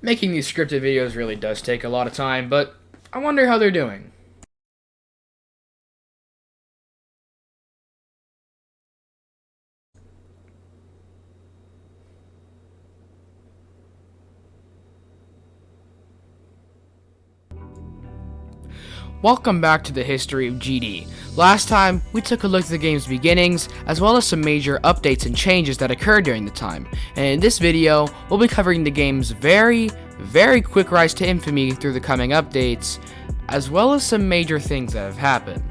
Making these scripted videos really does take a lot of time, but I wonder how they're doing. Welcome back to the history of GD. Last time, we took a look at the game's beginnings, as well as some major updates and changes that occurred during the time. And in this video, we'll be covering the game's very quick rise to infamy through the coming updates, as well as some major things that have happened.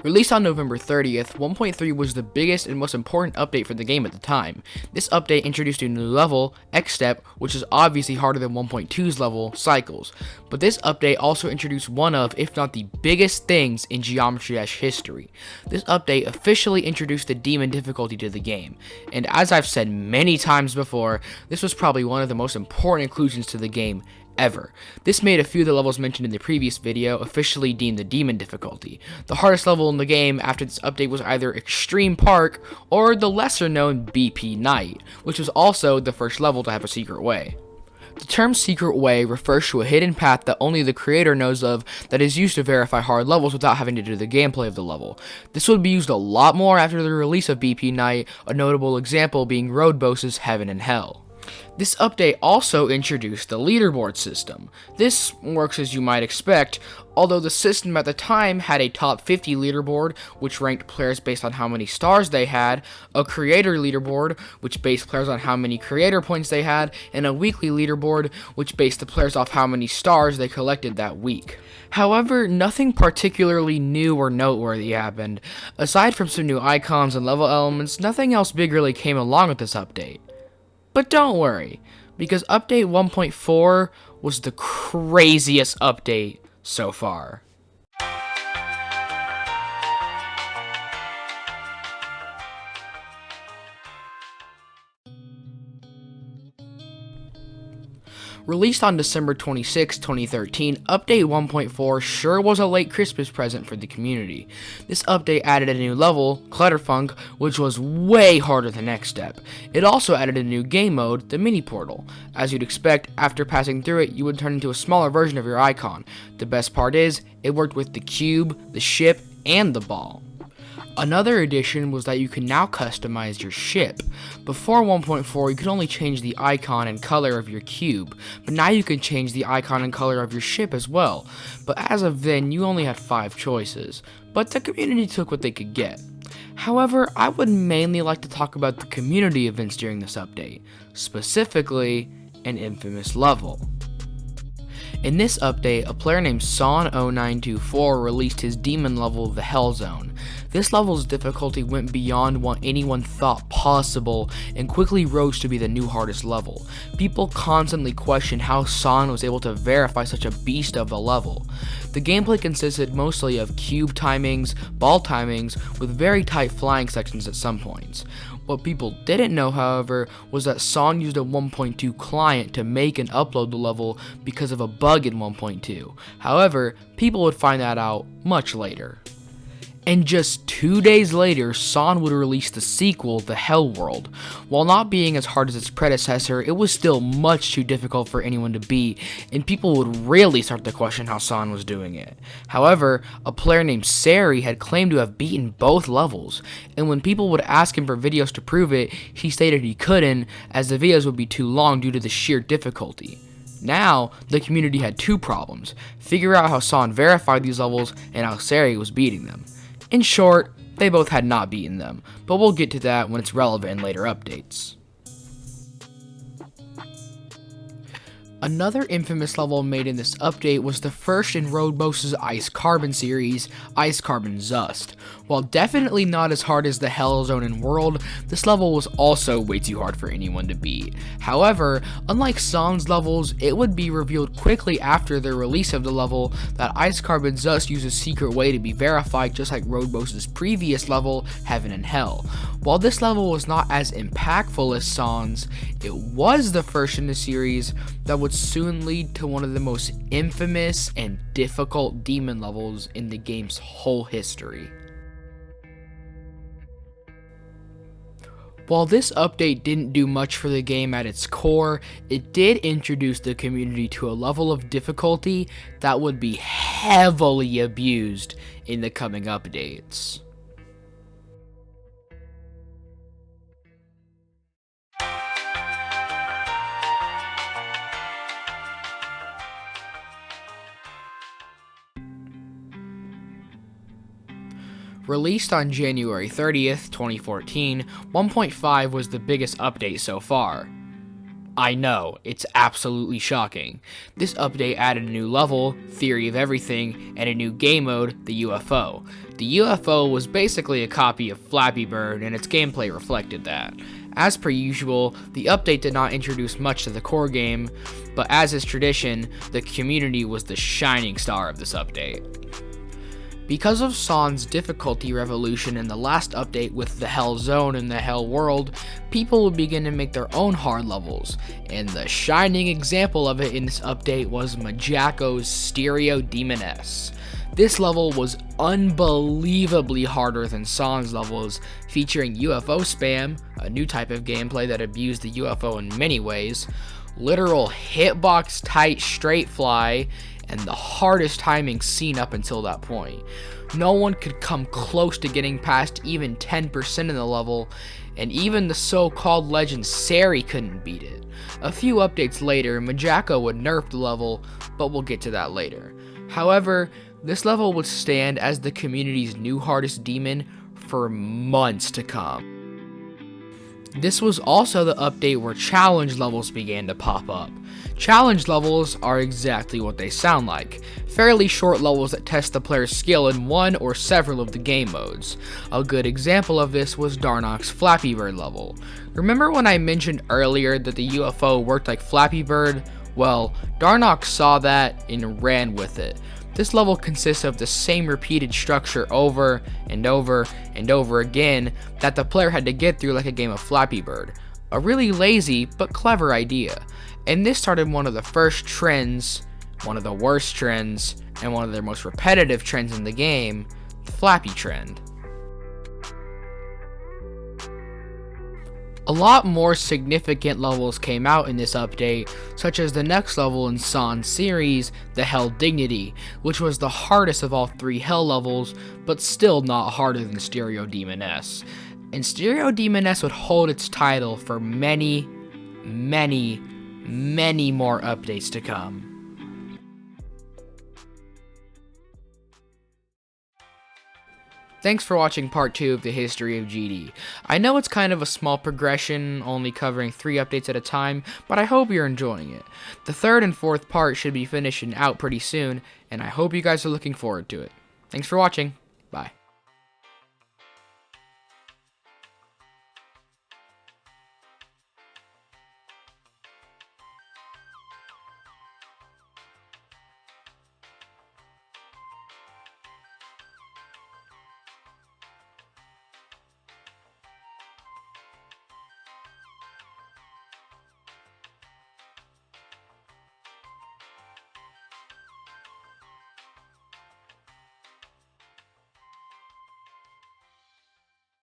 Released on November 30th, 1.3 was the biggest and most important update for the game at the time. This update introduced a new level, X-Step, which is obviously harder than 1.2's level, Cycles. But this update also introduced one of, if not the biggest things in Geometry Dash history. This update officially introduced the demon difficulty to the game, and as I've said many times before, this was probably one of the most important inclusions to the game ever. This made a few of the levels mentioned in the previous video officially deemed the demon difficulty. The hardest level in the game after this update was either Extreme Park or the lesser known BP Night, which was also the first level to have a secret way. The term secret way refers to a hidden path that only the creator knows of that is used to verify hard levels without having to do the gameplay of the level. This would be used a lot more after the release of BP Night, a notable example being Road Boss's Heaven and Hell. This update also introduced the leaderboard system. This works as you might expect, although the system at the time had a top 50 leaderboard, which ranked players based on how many stars they had, a creator leaderboard, which based players on how many creator points they had, and a weekly leaderboard, which based the players off how many stars they collected that week. However, nothing particularly new or noteworthy happened. Aside from some new icons and level elements, nothing else big really came along with this update. But don't worry, because update 1.4 was the craziest update so far. Released on December 26, 2013, Update 1.4 sure was a late Christmas present for the community. This update added a new level, Clutterfunk, which was way harder than X-Step. It also added a new game mode, the Mini Portal. As you'd expect, after passing through it, you would turn into a smaller version of your icon. The best part is, it worked with the cube, the ship, and the ball. Another addition was that you can now customize your ship. Before 1.4, you could only change the icon and color of your cube, but now you can change the icon and color of your ship as well. But as of then, you only had 5 choices, but the community took what they could get. However, I would mainly like to talk about the community events during this update, specifically an infamous level. In this update, a player named Son0924 released his demon level, the Hell Zone. This level's difficulty went beyond what anyone thought possible and quickly rose to be the new hardest level. People constantly questioned how Son was able to verify such a beast of a level. The gameplay consisted mostly of cube timings, ball timings, with very tight flying sections at some points. What people didn't know, however, was that Son used a 1.2 client to make and upload the level because of a bug in 1.2. However, people would find that out much later. And just 2 days later, Son would release the sequel, The Hell World. While not being as hard as its predecessor, it was still much too difficult for anyone to beat, and people would really start to question how Son was doing it. However, a player named Sari had claimed to have beaten both levels, and when people would ask him for videos to prove it, he stated he couldn't, as the videos would be too long due to the sheer difficulty. Now, the community had 2 problems: figure out how Son verified these levels, and how Sari was beating them. In short, they both had not beaten them, but we'll get to that when it's relevant in later updates. Another infamous level made in this update was the first in Road Boss's Ice Carbon series, Ice Carbon Zust. While definitely not as hard as the Hell Zone in World, this level was also way too hard for anyone to beat. However, unlike Son's levels, it would be revealed quickly after the release of the level that Ice Carbon Zust uses a secret way to be verified, just like Road Boss's previous level, Heaven and Hell. While this level was not as impactful as Son's, It was the first in the series that would soon lead to one of the most infamous and difficult demon levels in the game's whole history. While this update didn't do much for the game at its core, it did introduce the community to a level of difficulty that would be heavily abused in the coming updates. Released on January 30th, 2014, 1.5 was the biggest update so far. I know, it's absolutely shocking. This update added a new level, Theory of Everything, and a new game mode, the UFO. The UFO was basically a copy of Flappy Bird, and its gameplay reflected that. As per usual, the update did not introduce much to the core game, but as is tradition, the community was the shining star of this update. Because of Son's difficulty revolution in the last update with the Hell Zone and the Hell World, people would begin to make their own hard levels, and the shining example of it in this update was Majaco's Stereo Demoness. This level was unbelievably harder than Son's levels, featuring UFO spam, a new type of gameplay that abused the UFO in many ways, literal hitbox tight straight fly, and the hardest timing seen up until that point. No one could come close to getting past even 10% of the level, and even the so-called legend Sari couldn't beat it. A few updates later, Majako would nerf the level, but we'll get to that later. However, this level would stand as the community's new hardest demon for months to come. This was also the update where challenge levels began to pop up. Challenge levels are exactly what they sound like, fairly short levels that test the player's skill in one or several of the game modes. A good example of this was Darnok's Flappy Bird level. Remember when I mentioned earlier that the UFO worked like Flappy Bird? Well, Darnok saw that and ran with it. This level consists of the same repeated structure over and over and over again that the player had to get through like a game of Flappy Bird. A really lazy but clever idea. And this started one of the first trends, one of the worst trends, and one of the most repetitive trends in the game, the Flappy trend. A lot more significant levels came out in this update, such as the next level in Son's series, the Hell Dignity, which was the hardest of all three Hell levels, but still not harder than Stereo Demoness. And Stereo Demoness would hold its title for many more updates to come. Thanks for watching part 2 of the history of GD. I know it's kind of a small progression, only covering 3 updates at a time, but I hope you're enjoying it. The 3rd and 4th part should be finished and out pretty soon, and I hope you guys are looking forward to it. Thanks for watching.